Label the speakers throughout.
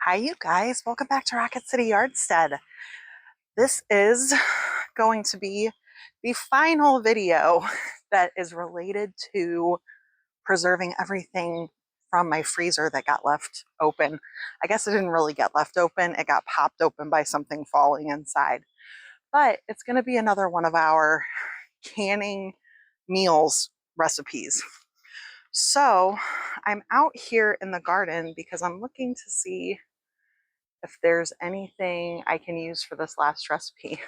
Speaker 1: Hi, you guys. Welcome back to Rocket City Yardstead. This is going to be the final video that is related to preserving everything from my freezer that got left open. I guess it didn't really get left open. It got popped open by something falling inside. But it's going to be another one of our canning meals recipes. So I'm out here in the garden because I'm looking to see if there's anything I can use for this last recipe.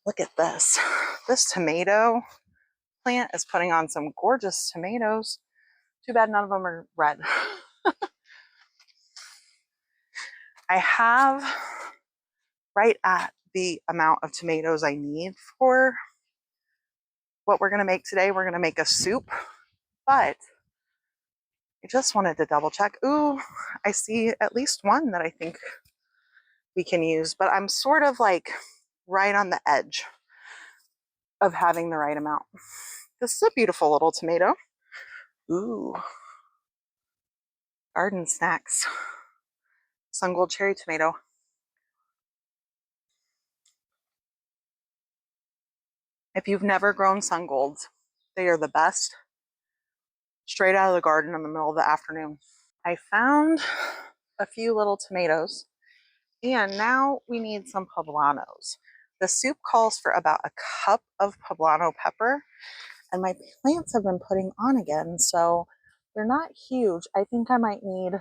Speaker 1: Look at this. This tomato plant is putting on some gorgeous tomatoes. Too bad none of them are red. I have right at the amount of tomatoes I need for what we're going to make today. We're going to make a soup, but I just wanted to double check. Ooh, I see at least one that I think we can use, but I'm sort of like right on the edge of having the right amount. This is a beautiful little tomato. Ooh, garden snacks. Sun Gold cherry tomato. If you've never grown Sun Golds, they are the best. Straight out of the garden in the middle of the afternoon. I found a few little tomatoes, and now we need some poblanos. The soup calls for about a cup of poblano pepper, and my plants have been putting on again, so they're not huge. I think I might need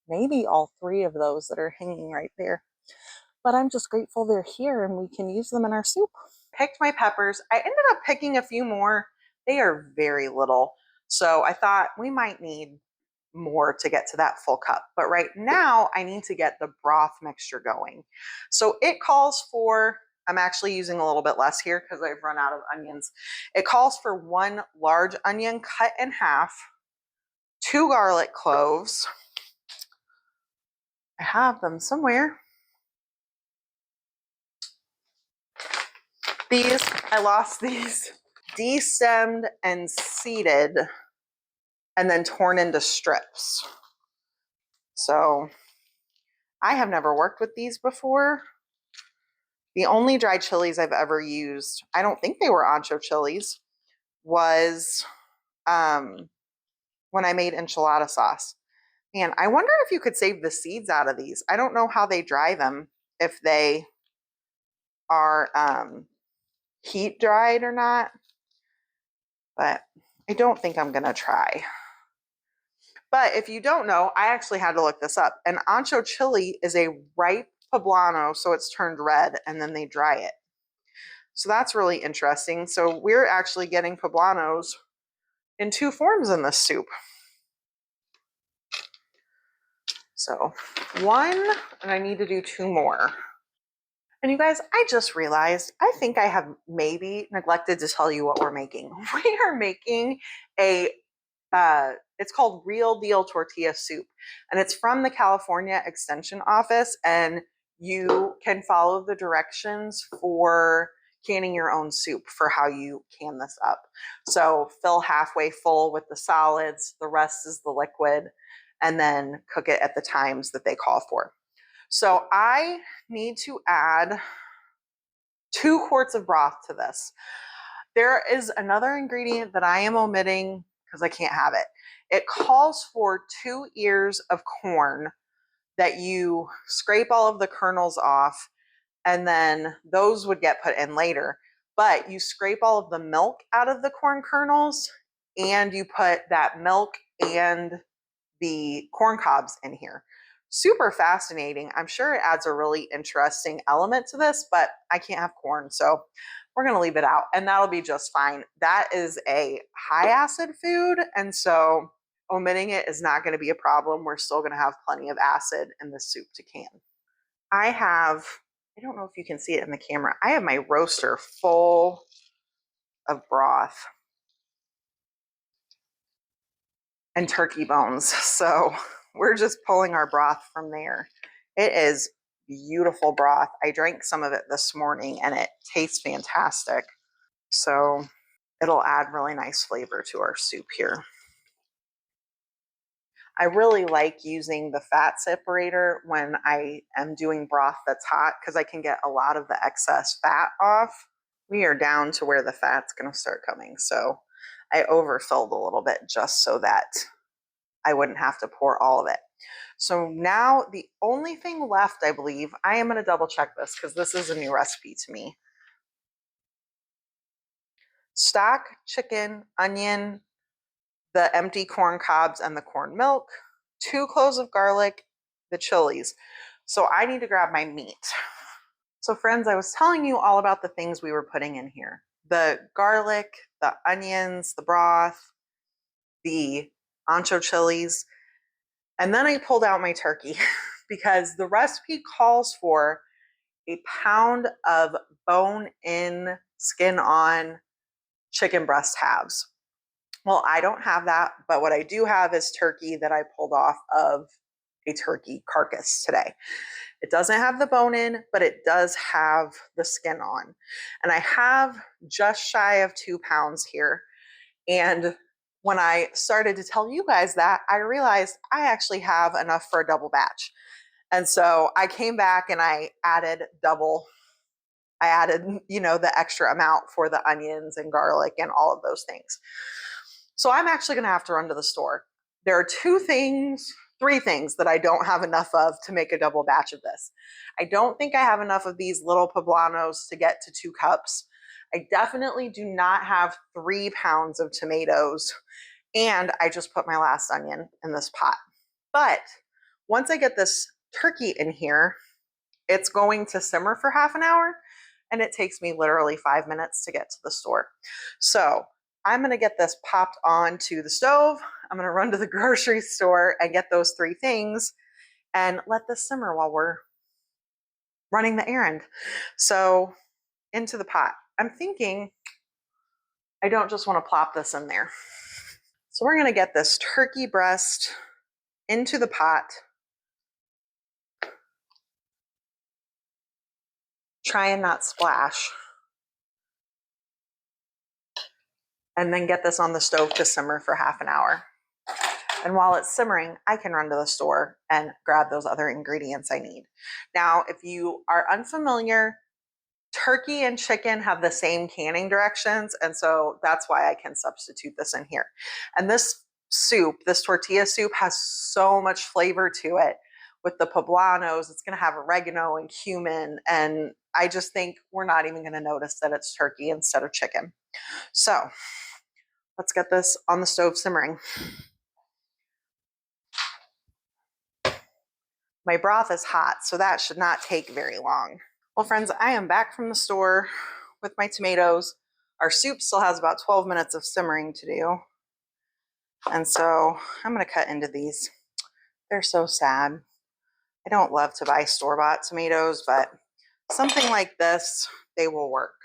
Speaker 1: maybe all three of those that are hanging right there. But I'm just grateful they're here and we can use them in our soup. Picked my peppers. I ended up picking a few more. They are very little. So I thought we might need more to get to that full cup. But right now I need to get the broth mixture going. So it calls for, I'm actually using a little bit less here because I've run out of onions. It calls for 1 large onion cut in half, 2 garlic cloves. I have them somewhere. These, I lost these, destemmed and seeded and then torn into strips. So I have never worked with these before. The only dried chilies I've ever used, I don't think they were ancho chilies, was when I made enchilada sauce. And I wonder if you could save the seeds out of these. I don't know how they dry them, if they are heat dried or not, but I don't think I'm gonna try. But if you don't know, I actually had to look this up. An ancho chili is a ripe poblano, so it's turned red, and then they dry it. So that's really interesting. So we're actually getting poblanos in 2 forms in this soup. So 1, and I need to do 2 more. And you guys, I just realized, I think I have maybe neglected to tell you what we're making. We are making a, it's called Real Deal Tortilla Soup. And it's from the California Extension Office. And you can follow the directions for canning your own soup for how you can this up. So fill halfway full with the solids, the rest is the liquid, and then cook it at the times that they call for. So I need to add 2 quarts of broth to this. There is another ingredient that I am omitting because I can't have it. It calls for 2 ears of corn that you scrape all of the kernels off, and then those would get put in later. But you scrape all of the milk out of the corn kernels, and you put that milk and the corn cobs in here. Super fascinating. I'm sure it adds a really interesting element to this, but I can't have corn, so we're going to leave it out, and that'll be just fine. That is a high acid food, and so omitting it is not going to be a problem. We're still going to have plenty of acid in the soup to can. I don't know if you can see it in the camera, I have my roaster full of broth and turkey bones. So we're just pulling our broth from there. It is beautiful broth. I drank some of it this morning and it tastes fantastic. So it'll add really nice flavor to our soup here. I really like using the fat separator when I am doing broth that's hot because I can get a lot of the excess fat off. We are down to where the fat's going to start coming. So I overfilled a little bit just so that I wouldn't have to pour all of it. So now the only thing left, I believe, I am going to double check this because this is a new recipe to me. Stock, chicken, onion, the empty corn cobs and the corn milk, 2 cloves of garlic, the chilies. So I need to grab my meat. So friends, I was telling you all about the things we were putting in here. The garlic, the onions, the broth, the ancho chilies. And then I pulled out my turkey because the recipe calls for a pound of bone-in, skin-on chicken breast halves. Well, I don't have that, but what I do have is turkey that I pulled off of a turkey carcass today. It doesn't have the bone in, but it does have the skin on. And I have just shy of 2 pounds here. And when I started to tell you guys that, I realized I actually have enough for a double batch. And so I came back and I added double. I added, the extra amount for the onions and garlic and all of those things. So I'm actually going to have to run to the store. There are 3 things that I don't have enough of to make a double batch of this. I don't think I have enough of these little poblanos to get to 2 cups. I definitely do not have 3 pounds of tomatoes. And I just put my last onion in this pot. But once I get this turkey in here, it's going to simmer for half an hour. And it takes me literally 5 minutes to get to the store. So I'm going to get this popped onto the stove. I'm going to run to the grocery store and get those 3 things and let this simmer while we're running the errand. So into the pot. I'm thinking I don't just want to plop this in there. So we're going to get this turkey breast into the pot. Try and not splash. And then get this on the stove to simmer for half an hour. And while it's simmering, I can run to the store and grab those other ingredients I need. Now, if you are unfamiliar, turkey and chicken have the same canning directions. And so that's why I can substitute this in here. And this soup, this tortilla soup, has so much flavor to it. With the poblanos, it's going to have oregano and cumin. And I just think we're not even going to notice that it's turkey instead of chicken. So let's get this on the stove simmering. My broth is hot, so that should not take very long. Well, friends, I am back from the store with my tomatoes. Our soup still has about 12 minutes of simmering to do. And so I'm going to cut into these. They're so sad. I don't love to buy store-bought tomatoes, but something like this, they will work.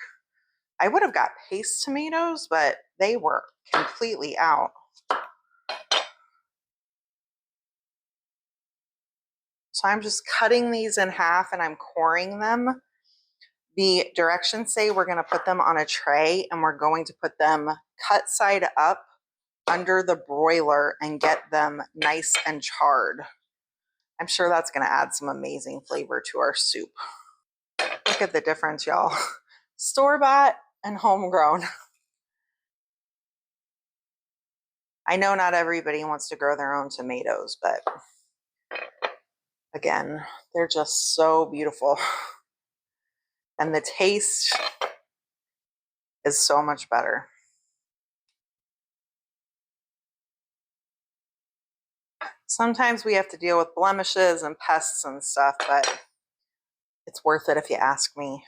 Speaker 1: I would have got paste tomatoes, but they were completely out. So I'm just cutting these in half and I'm coring them. The directions say we're going to put them on a tray and we're going to put them cut side up under the broiler and get them nice and charred. I'm sure that's going to add some amazing flavor to our soup. Look at the difference, y'all. Store-bought and homegrown. I know not everybody wants to grow their own tomatoes, but again, they're just so beautiful. And the taste is so much better. Sometimes we have to deal with blemishes and pests and stuff, but it's worth it if you ask me.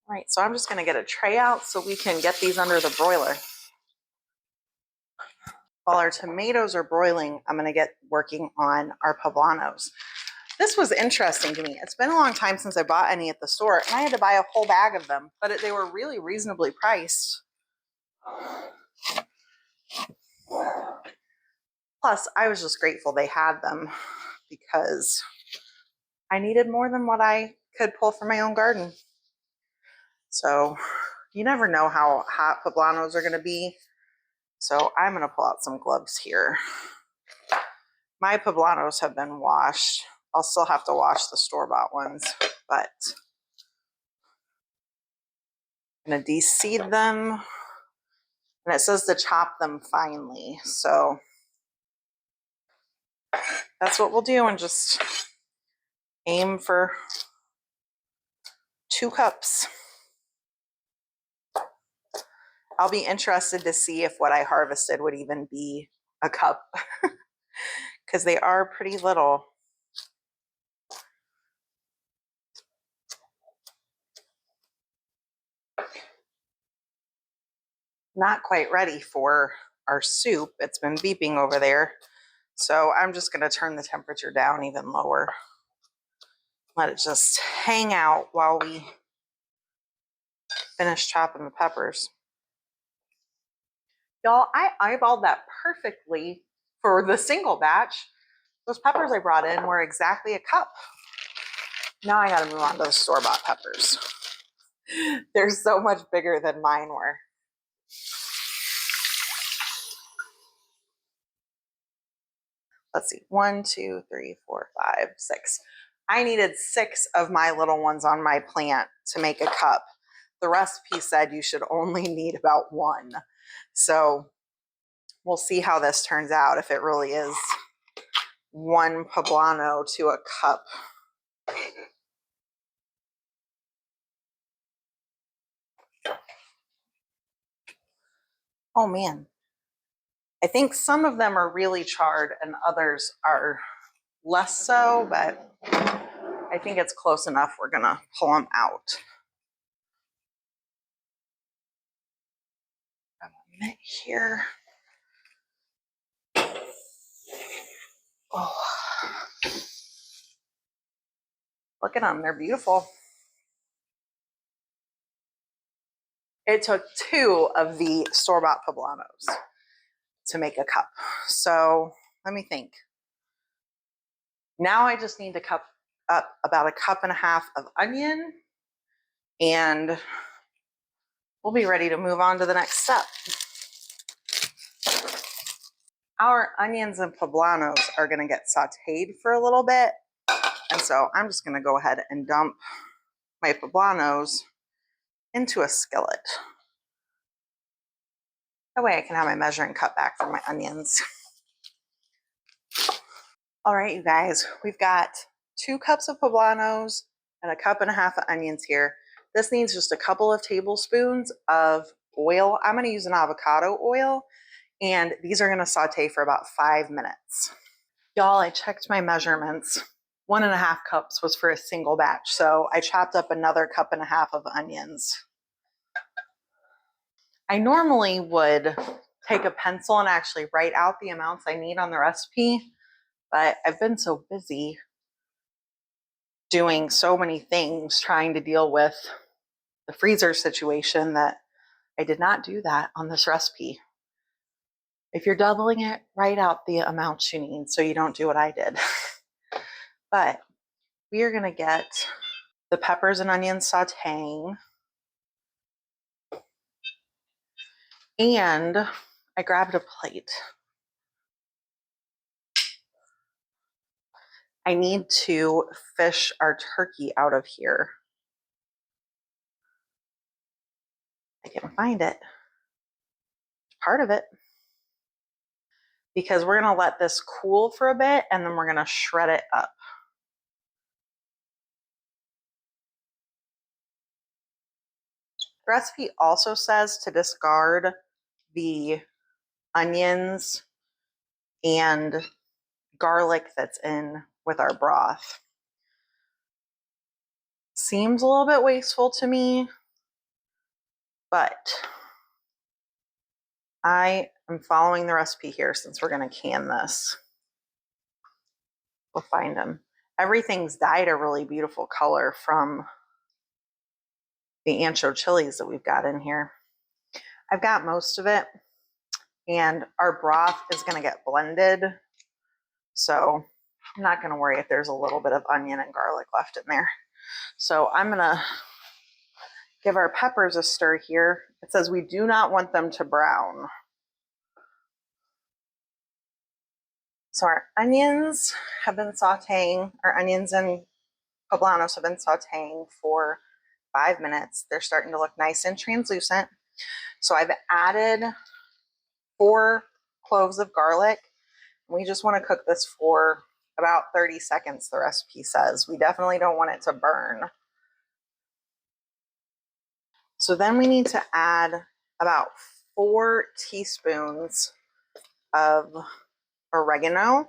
Speaker 1: All right, so I'm just going to get a tray out so we can get these under the broiler. While our tomatoes are broiling, I'm going to get working on our poblanos. This was interesting to me. It's been a long time since I bought any at the store, and I had to buy a whole bag of them, but they were really reasonably priced. Plus, I was just grateful they had them because I needed more than what I could pull from my own garden. So you never know how hot poblanos are going to be. So I'm going to pull out some gloves here. My poblanos have been washed. I'll still have to wash the store-bought ones, but I'm gonna de-seed them. And it says to chop them finely. So that's what we'll do, and just aim for 2 cups. I'll be interested to see if what I harvested would even be a cup because they are pretty little. Not quite ready for our soup. It's been beeping over there. So I'm just going to turn the temperature down even lower. Let it just hang out while we finish chopping the peppers. Y'all, I eyeballed that perfectly for the single batch. Those peppers I brought in were exactly a cup. Now I got to move on to the store-bought peppers. They're so much bigger than mine were. Let's see, 1, 2, 3, 4, 5, 6. I needed 6 of my little ones on my plant to make a cup. The recipe said you should only need about 1. So we'll see how this turns out, if it really is 1 poblano to a cup. Oh man, I think some of them are really charred and others are less so, but I think it's close enough. We're gonna pull them out. Grab a mitt here. Oh, look at them, they're beautiful. It took 2 of the store-bought poblanos to make a cup. So let me think. Now I just need to cup up about 1.5 cups of onion, and we'll be ready to move on to the next step. Our onions and poblanos are going to get sauteed for a little bit. And so I'm just going to go ahead and dump my poblanos into a skillet. That way I can have my measuring cup back for my onions. All right, you guys, we've got 2 cups of poblanos and 1.5 cups of onions here. This needs just a couple of tablespoons of oil. I'm going to use an avocado oil, and these are going to saute for about 5 minutes. Y'all, I checked my measurements. 1.5 cups was for a single batch, so I chopped up another 1.5 cups of onions. I normally would take a pencil and actually write out the amounts I need on the recipe, but I've been so busy doing so many things, trying to deal with the freezer situation, that I did not do that on this recipe. If you're doubling it, write out the amounts you need so you don't do what I did. But we are going to get the peppers and onions sauteing. And I grabbed a plate. I need to fish our turkey out of here. I can find it. Part of it. Because we're going to let this cool for a bit and then we're going to shred it up. The recipe also says to discard the onions and garlic that's in with our broth. Seems a little bit wasteful to me, but I am following the recipe here since we're going to can this. We'll find them. Everything's dyed a really beautiful color from the ancho chilies that we've got in here. I've got most of it, and our broth is going to get blended, so I'm not going to worry if there's a little bit of onion and garlic left in there. So I'm going to give our peppers a stir here. It says we do not want them to brown. So our onions have been sauteing, our onions and poblanos have been sauteing for 5 minutes. They're starting to look nice and translucent. So I've added 4 cloves of garlic. We just want to cook this for about 30 seconds, the recipe says. We definitely don't want it to burn. So then we need to add about 4 teaspoons of oregano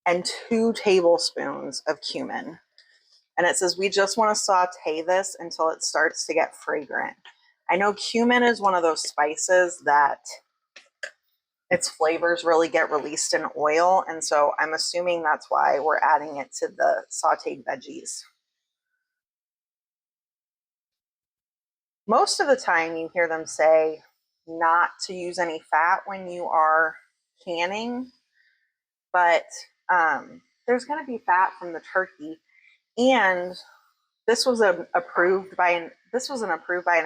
Speaker 1: and 2 tablespoons of cumin. And it says we just want to saute this until it starts to get fragrant. I know cumin is one of those spices that its flavors really get released in oil. And so I'm assuming that's why we're adding it to the sauteed veggies. Most of the time you hear them say not to use any fat when you are canning, but there's going to be fat from the turkey. And this was approved by an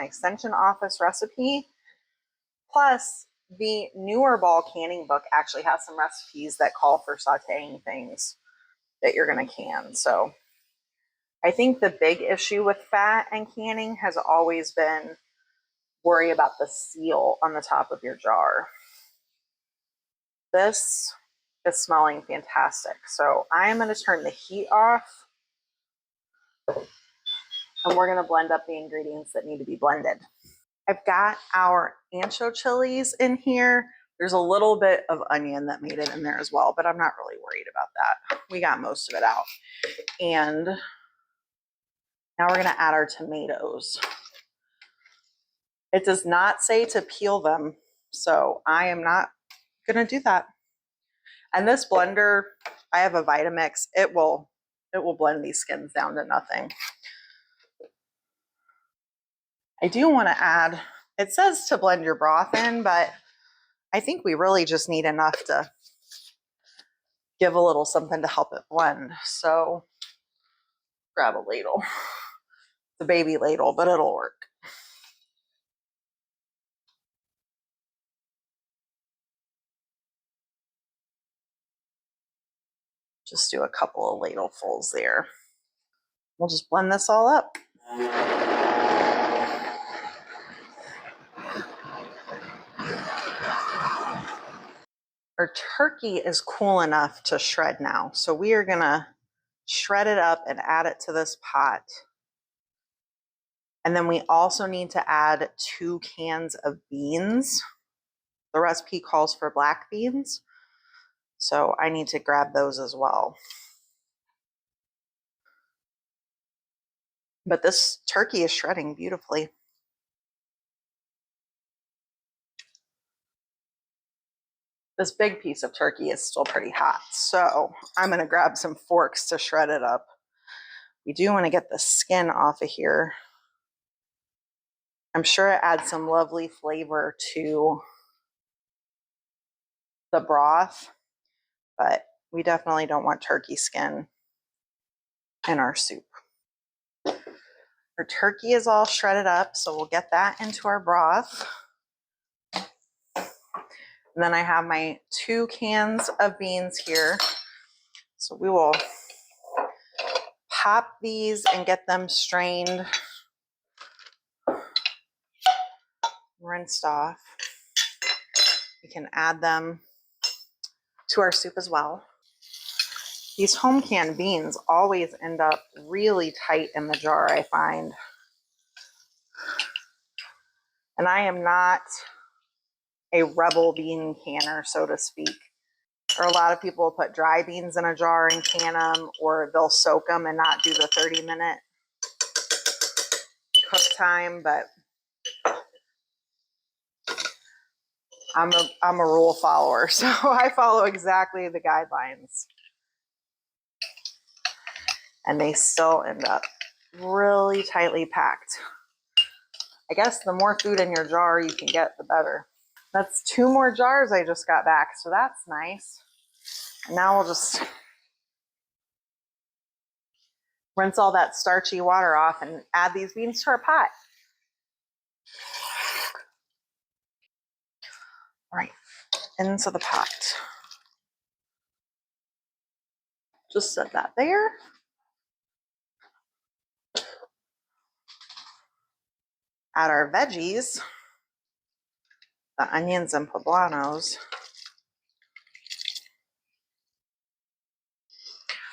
Speaker 1: extension office recipe. Plus, the newer ball canning book actually has some recipes that call for sauteing things that you're going to can. So I think the big issue with fat and canning has always been worry about the seal on the top of your jar. This is smelling fantastic. So I'm going to turn the heat off and we're going to blend up the ingredients that need to be blended. I've got our ancho chilies in here. There's a little bit of onion that made it in there as well, but I'm not really worried about that. We got most of it out. And now we're going to add our tomatoes. It does not say to peel them, so I am not going to do that. And this blender, I have a Vitamix. It will blend these skins down to nothing. I do want to add, it says to blend your broth in, but I think we really just need enough to give a little something to help it blend. So grab a ladle. It's a baby ladle, but it'll work. Just do a couple of ladlefuls there. We'll just blend this all up. Our turkey is cool enough to shred now. So we are gonna shred it up and add it to this pot. And then we also need to add 2 cans of beans. The recipe calls for black beans, so I need to grab those as well. But this turkey is shredding beautifully. This big piece of turkey is still pretty hot, so I'm gonna grab some forks to shred it up. We do want to get the skin off of here. I'm sure it adds some lovely flavor to the broth, but we definitely don't want turkey skin in our soup. Our turkey is all shredded up, so we'll get that into our broth. And then I have my 2 cans of beans here. So we will pop these and get them strained, rinsed off. We can add them to our soup as well. These home canned beans always end up really tight in the jar, I find. And I am not a rebel bean canner, so to speak. Or a lot of people put dry beans in a jar and can them, or they'll soak them and not do the 30-minute cook time, but I'm a rule follower, so I follow exactly the guidelines. And they still end up really tightly packed. I guess the more food in your jar you can get, the better. That's 2 more jars I just got back, so that's nice. And now we'll just rinse all that starchy water off and add these beans to our pot. All right, into the pot. Just set that there. Add our veggies, the onions and poblanos.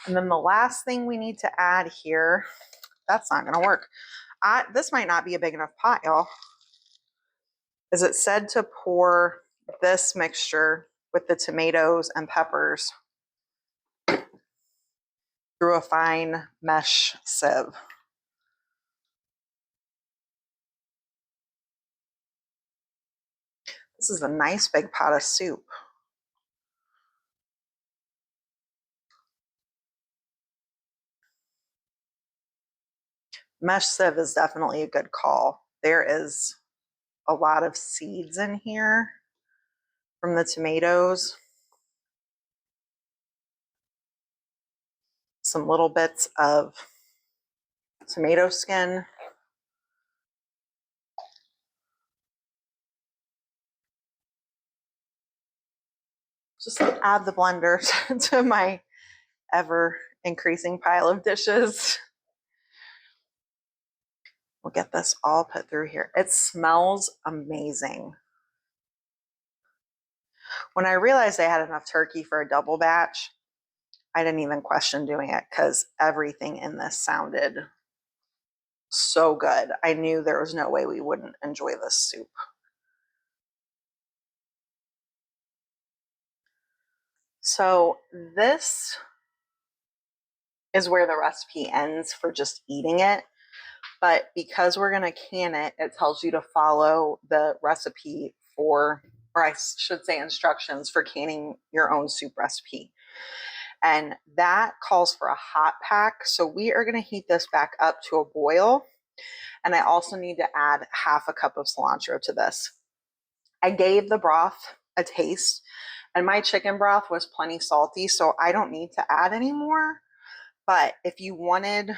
Speaker 1: And then the last thing we need to add here, that's not gonna work. This might not be a big enough pot, y'all. Is it said to pour this mixture with the tomatoes and peppers through a fine mesh sieve. This is a nice big pot of soup. Mesh sieve is definitely a good call. There is a lot of seeds in here from the tomatoes. Some little bits of tomato skin. Just add the blender to my ever increasing pile of dishes. We'll get this all put through here. It smells amazing. When I realized I had enough turkey for a double batch, I didn't even question doing it because everything in this sounded so good. I knew there was no way we wouldn't enjoy this soup. So this is where the recipe ends for just eating it. But because we're going to can it, it tells you to follow the recipe for, or I should say instructions for canning your own soup recipe. And that calls for a hot pack. So we are going to heat this back up to a boil. And I also need to add half a cup of cilantro to this. I gave the broth a taste, and my chicken broth was plenty salty, so I don't need to add any more. But if you wanted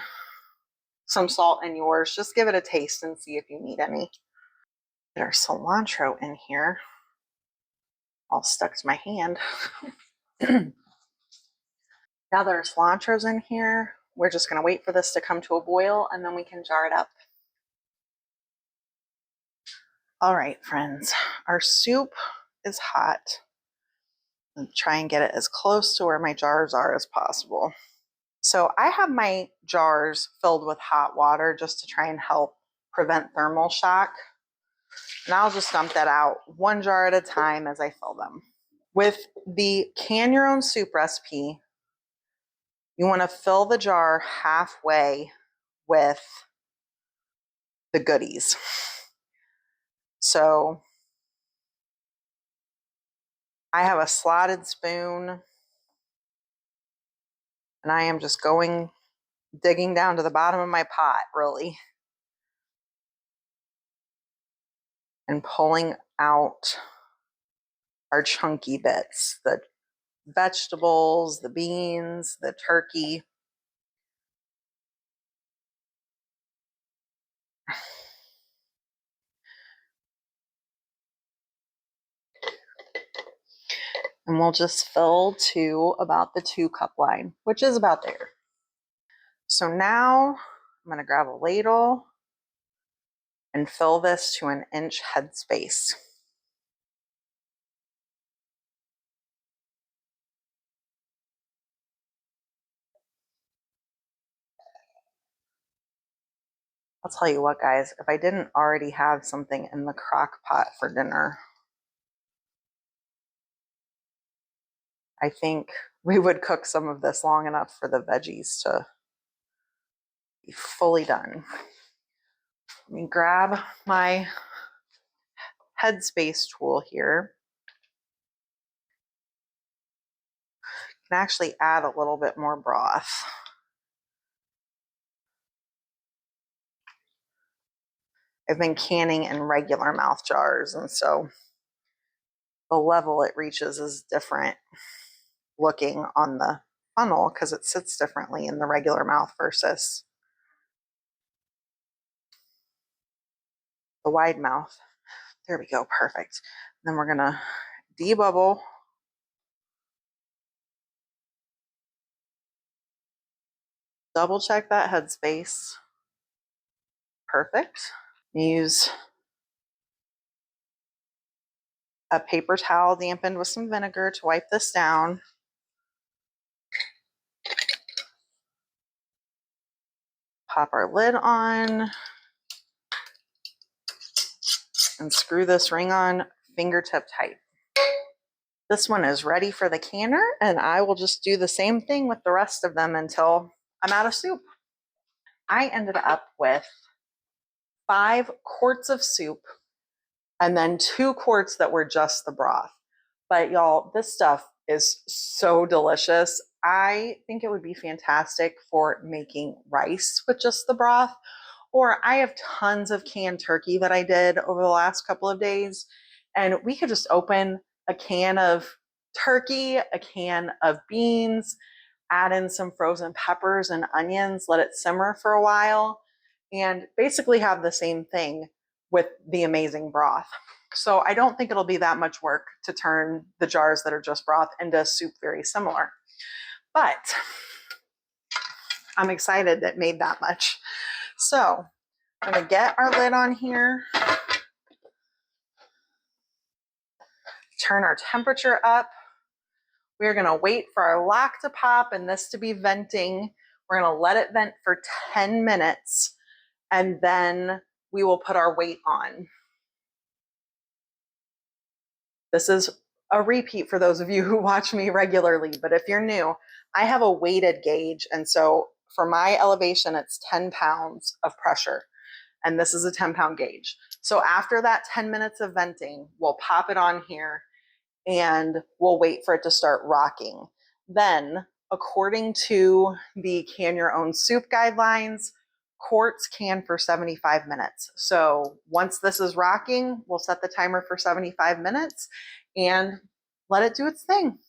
Speaker 1: some salt in yours, just give it a taste and see if you need any. Get our cilantro in here. All stuck to my hand. Now that our cilantro's in here, we're just going to wait for this to come to a boil, and then we can jar it up. All right, friends, our soup is hot. I'll try and get it as close to where my jars are as possible. So I have my jars filled with hot water just to try and help prevent thermal shock. And I'll just dump that out one jar at a time as I fill them. With the can your own soup recipe, you want to fill the jar halfway with the goodies. So I have a slotted spoon, and I am just digging down to the bottom of my pot, really, and pulling out our chunky bits, the vegetables, the beans, the turkey. And we'll just fill to about the 2-cup line, which is about there. So now I'm going to grab a ladle and fill this to an inch headspace. I'll tell you what, guys, if I didn't already have something in the crock pot for dinner, I think we would cook some of this long enough for the veggies to be fully done. Let me grab my headspace tool here. Can actually add a little bit more broth. I've been canning in regular mouth jars, and so the level it reaches is different looking on the funnel because it sits differently in the regular mouth versus the wide mouth. There we go, perfect. Then we're gonna debubble. Double check that headspace. Perfect. Use a paper towel dampened with some vinegar to wipe this down. Pop our lid on and screw this ring on fingertip tight. This one is ready for the canner, and I will just do the same thing with the rest of them until I'm out of soup. I ended up with 5 quarts of soup and then 2 quarts that were just the broth. But y'all, this stuff is so delicious. I think it would be fantastic for making rice with just the broth. Or I have tons of canned turkey that I did over the last couple of days. And we could just open a can of turkey, a can of beans, add in some frozen peppers and onions, let it simmer for a while, and basically have the same thing with the amazing broth. So I don't think it'll be that much work to turn the jars that are just broth into soup very similar. But I'm excited it made that much. So I'm gonna get our lid on here, turn our temperature up. We're gonna wait for our lock to pop and this to be venting. We're gonna let it vent for 10 minutes and then we will put our weight on. This is a repeat for those of you who watch me regularly, but if you're new, I have a weighted gauge. And so for my elevation, it's 10 pounds of pressure. And this is a 10-pound gauge. So after that 10 minutes of venting, we'll pop it on here and we'll wait for it to start rocking. Then, according to the can your own soup guidelines, quarts can for 75 minutes. So once this is rocking, we'll set the timer for 75 minutes and let it do its thing.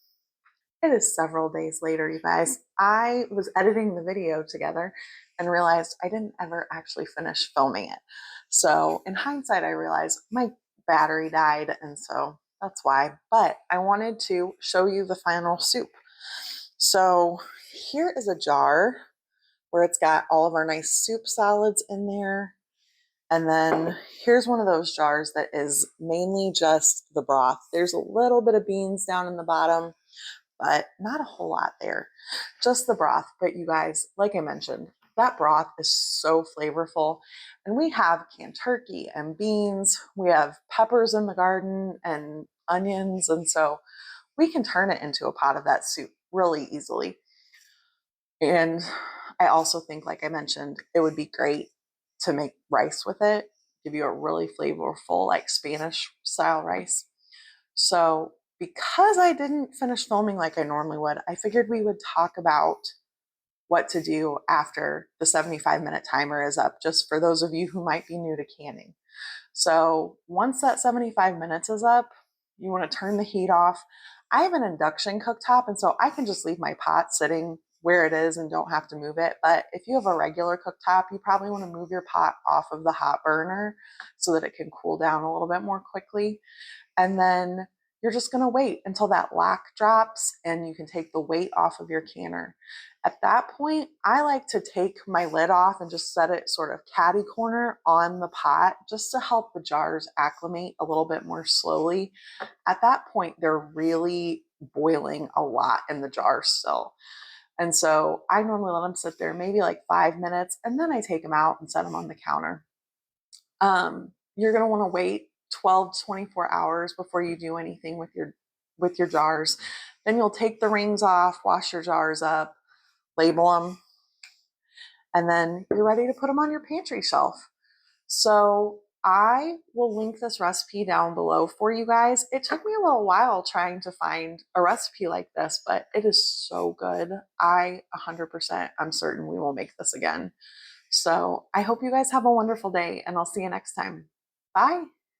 Speaker 1: It is several days later, you guys. I was editing the video together and realized I didn't ever actually finish filming it. So in hindsight, I realized my battery died, and so that's why. But I wanted to show you the final soup. So here is a jar where it's got all of our nice soup solids in there. And then here's one of those jars that is mainly just the broth. There's a little bit of beans down in the bottom, but not a whole lot there. Just the broth. But you guys, like I mentioned, that broth is so flavorful. And we have canned turkey and beans. We have peppers in the garden and onions. And so we can turn it into a pot of that soup really easily. And I also think, like I mentioned, it would be great to make rice with it, give you a really flavorful, like Spanish style rice. So because I didn't finish filming like I normally would, I figured we would talk about what to do after the 75-minute timer is up, just for those of you who might be new to canning. So once that 75 minutes is up, you want to turn the heat off. I have an induction cooktop, and so I can just leave my pot sitting where it is and don't have to move it. But if you have a regular cooktop, you probably want to move your pot off of the hot burner so that it can cool down a little bit more quickly. And then you're just going to wait until that lock drops and you can take the weight off of your canner. At that point, I like to take my lid off and just set it sort of catty corner on the pot just to help the jars acclimate a little bit more slowly. At that point, they're really boiling a lot in the jar still. And so I normally let them sit there maybe like 5 minutes, and then I take them out and set them on the counter. You're going to want to wait 12 to 24 hours before you do anything with your jars. Then you'll take the rings off, wash your jars up, label them, and then you're ready to put them on your pantry shelf. So I will link this recipe down below for you guys. It took me a little while trying to find a recipe like this, but it is so good. I'm certain we will make this again. So I hope you guys have a wonderful day, and I'll see you next time. Bye.